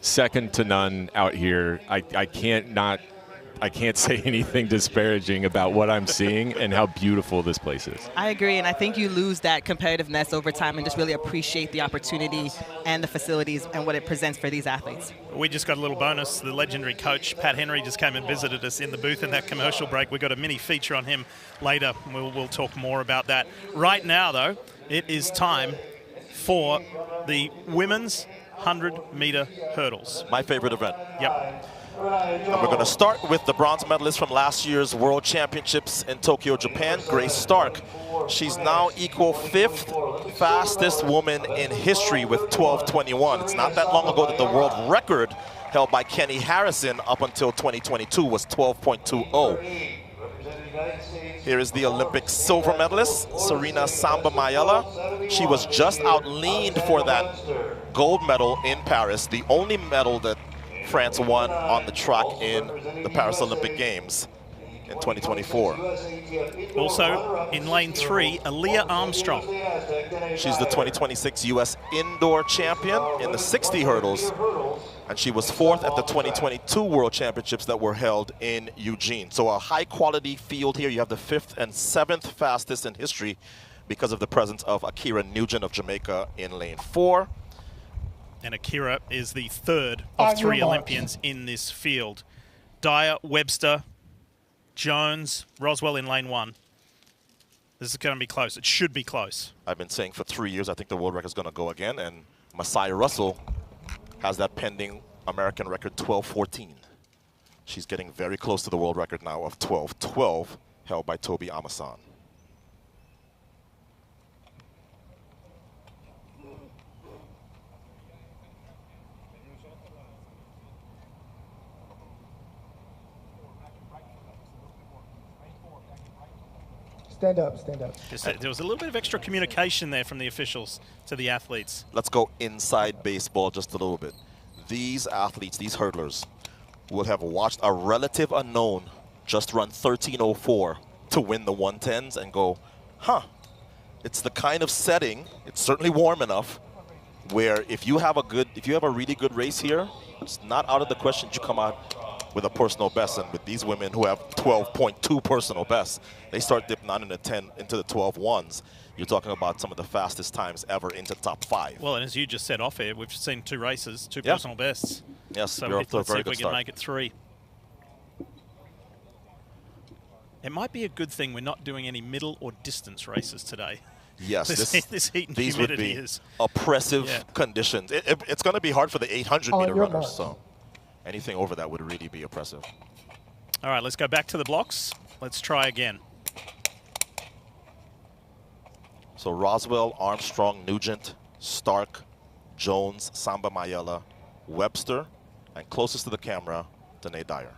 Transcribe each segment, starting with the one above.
second to none out here. I can't say anything disparaging about what I'm seeing and how beautiful this place is. I agree, and I think you lose that competitiveness over time and just really appreciate the opportunity and the facilities and what it presents for these athletes. We just got a little bonus. The legendary coach, Pat Henry, just came and visited us in the booth in that commercial break. We've got a mini feature on him later. We'll talk more about that. Right now, though, it is time for the women's 100-meter hurdles. My favorite event. Yep. And we're going to start with the bronze medalist from last year's World Championships in Tokyo, Japan, Grace Stark. She's now equal 5th fastest woman in history with 12:21. It's not that long ago that the world record held by Kenny Harrison up until 2022 was 12.20. Here is the Olympic silver medalist, Serena Samba Mayela. She was just outleaned for that gold medal in Paris, the only medal that France won on the track in the Paris Olympic Games in 2024. Also in lane 3, Aaliyah Armstrong. She's the 2026 U.S. indoor champion in the 60 hurdles, and she was 4th at the 2022 World Championships that were held in Eugene. So a high-quality field here. You have the 5th and 7th fastest in history because of the presence of Ackera Nugent of Jamaica in lane 4. And Ackera is the 3rd of 3 Olympians in this field. Dyer, Webster, Jones, Roswell in lane 1. This is going to be close. It should be close. I've been saying for 3 years I think the world record is going to go again, and Messiah Russell has that pending American record 12:14. She's getting very close to the world record now of 12:12, held by Toby Amasan. Stand up, stand up. There was a little bit of extra communication there from the officials to the athletes. Let's go inside baseball just a little bit. These athletes, these hurdlers, would have watched a relative unknown just run 13:04 to win the 110s and go, huh, it's the kind of setting, it's certainly warm enough, where if you have a really good race here, it's not out of the question you come out with a personal best. And with these women who have 12.2 personal bests, they start dipping down into the 12:1s. You're talking about some of the fastest times ever into top 5. Well, and as you just said off air, we've seen 2 races, 2 personal bests. Yes, so we're off to a let's see very if we good can start. make it 3. It might be a good thing we're not doing any middle or distance races today. Yes, this heat and these would humidity be is oppressive conditions. It's going to be hard for the 800-meter runners, so anything over that would really be oppressive. All right, let's go back to the blocks. Let's try again. So Roswell, Armstrong, Nugent, Stark, Jones, Samba Mayela, Webster, and closest to the camera, Danae Dyer.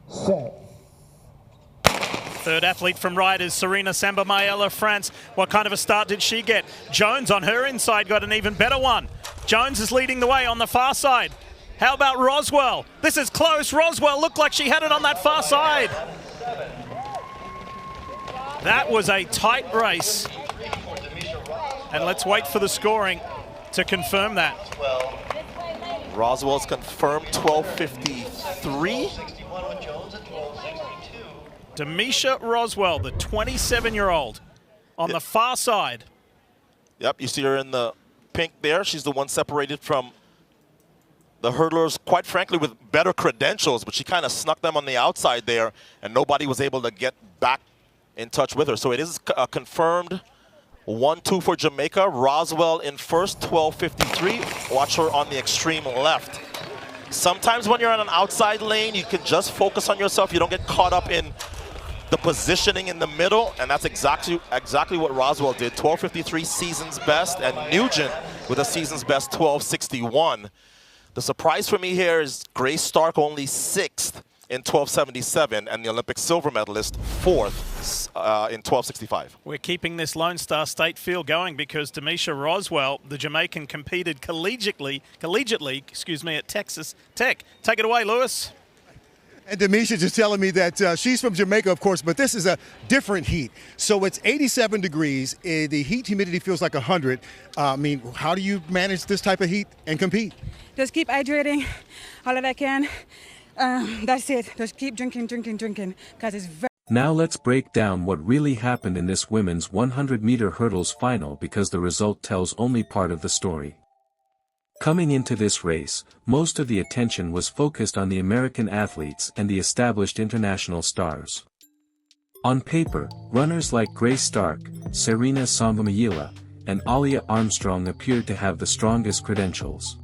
Set. 3rd athlete from right is Serena Samba Mayela, France. What kind of a start did she get? Jones on her inside got an even better one. Jones is leading the way on the far side. How about Roswell? This is close. Roswell looked like she had it on that far side. That was a tight race. And let's wait for the scoring to confirm that. Roswell's confirmed 12:53. Demisha Roswell, the 27-year-old, on the far side. Yep, you see her in the pink there. She's the one separated from the hurdlers, quite frankly, with better credentials, but she kind of snuck them on the outside there, and nobody was able to get back in touch with her. So it is confirmed 1-2 for Jamaica. Roswell in first, 12:53. Watch her on the extreme left. Sometimes when you're in an outside lane, you can just focus on yourself. You don't get caught up in the positioning in the middle, and that's exactly what Roswell did. 12:53 season's best, and Nugent with a season's best 12:61. The surprise for me here is Grace Stark only 6th in 1277, and the Olympic silver medalist fourth in 1265. We're keeping this Lone Star State field going because Demisha Roswell, the Jamaican, competed collegiately, at Texas Tech. Take it away, Lewis. And Demisha just telling me that she's from Jamaica, of course, but this is a different heat. So it's 87 degrees. The heat humidity feels like 100. I mean, how do you manage this type of heat and compete? Just keep hydrating all that I can. That's it. Just keep drinking, because it's very... Now let's break down what really happened in this women's 100-meter hurdles final, because the result tells only part of the story. Coming into this race, most of the attention was focused on the American athletes and the established international stars. On paper, runners like Grace Stark, Serena Sambamayila, and Alia Armstrong appeared to have the strongest credentials.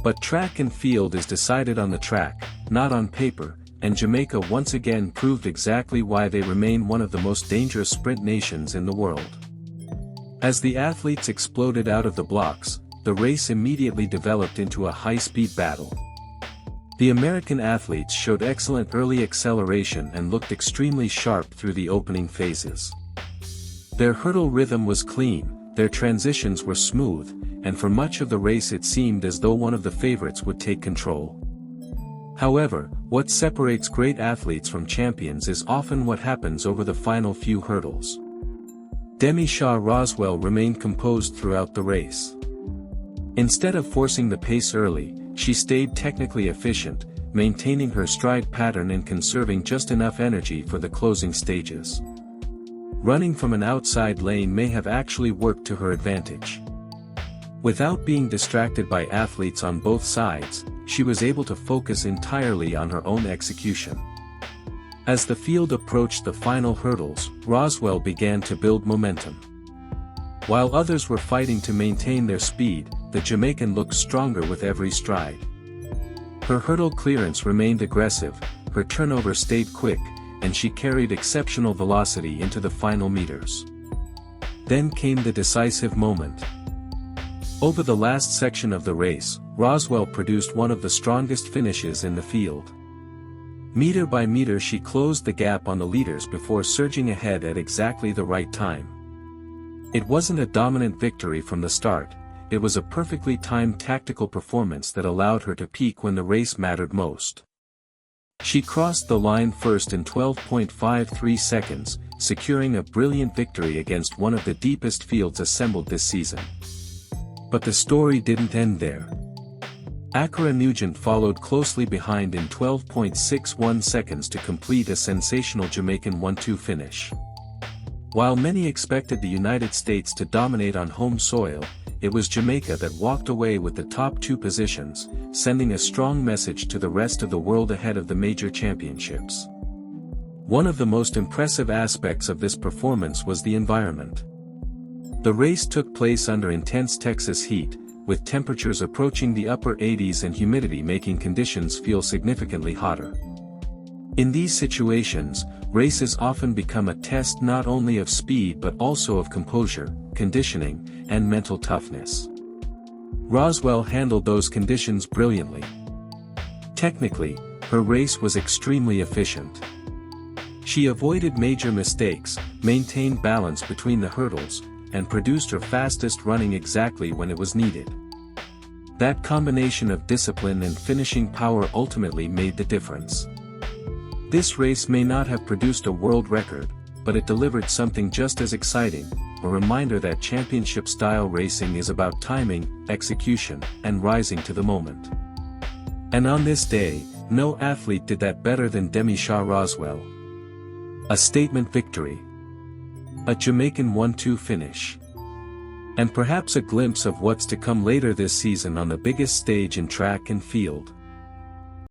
But track and field is decided on the track, not on paper, and Jamaica once again proved exactly why they remain one of the most dangerous sprint nations in the world. As the athletes exploded out of the blocks, the race immediately developed into a high-speed battle. The American athletes showed excellent early acceleration and looked extremely sharp through the opening phases. Their hurdle rhythm was clean, their transitions were smooth, and for much of the race it seemed as though one of the favorites would take control. However, what separates great athletes from champions is often what happens over the final few hurdles. Demisha Roswell remained composed throughout the race. Instead of forcing the pace early, she stayed technically efficient, maintaining her stride pattern and conserving just enough energy for the closing stages. Running from an outside lane may have actually worked to her advantage. Without being distracted by athletes on both sides, she was able to focus entirely on her own execution. As the field approached the final hurdles, Roswell began to build momentum. While others were fighting to maintain their speed, the Jamaican looked stronger with every stride. Her hurdle clearance remained aggressive, her turnover stayed quick, and she carried exceptional velocity into the final meters. Then came the decisive moment. Over the last section of the race, Roswell produced one of the strongest finishes in the field. Meter by meter she closed the gap on the leaders before surging ahead at exactly the right time. It wasn't a dominant victory from the start, it was a perfectly timed tactical performance that allowed her to peak when the race mattered most. She crossed the line first in 12.53 seconds, securing a brilliant victory against one of the deepest fields assembled this season. But the story didn't end there. Ackera Nugent followed closely behind in 12.61 seconds to complete a sensational Jamaican 1-2 finish. While many expected the United States to dominate on home soil, it was Jamaica that walked away with the top two positions, sending a strong message to the rest of the world ahead of the major championships. One of the most impressive aspects of this performance was the environment. The race took place under intense Texas heat, with temperatures approaching the upper 80s and humidity making conditions feel significantly hotter. In these situations, races often become a test not only of speed but also of composure, conditioning, and mental toughness. Roswell handled those conditions brilliantly. Technically, her race was extremely efficient. She avoided major mistakes, maintained balance between the hurdles, and produced her fastest running exactly when it was needed. That combination of discipline and finishing power ultimately made the difference. This race may not have produced a world record, but it delivered something just as exciting, a reminder that championship-style racing is about timing, execution, and rising to the moment. And on this day, no athlete did that better than Demisha Roswell. A statement victory. A Jamaican 1-2 finish. And perhaps a glimpse of what's to come later this season on the biggest stage in track and field.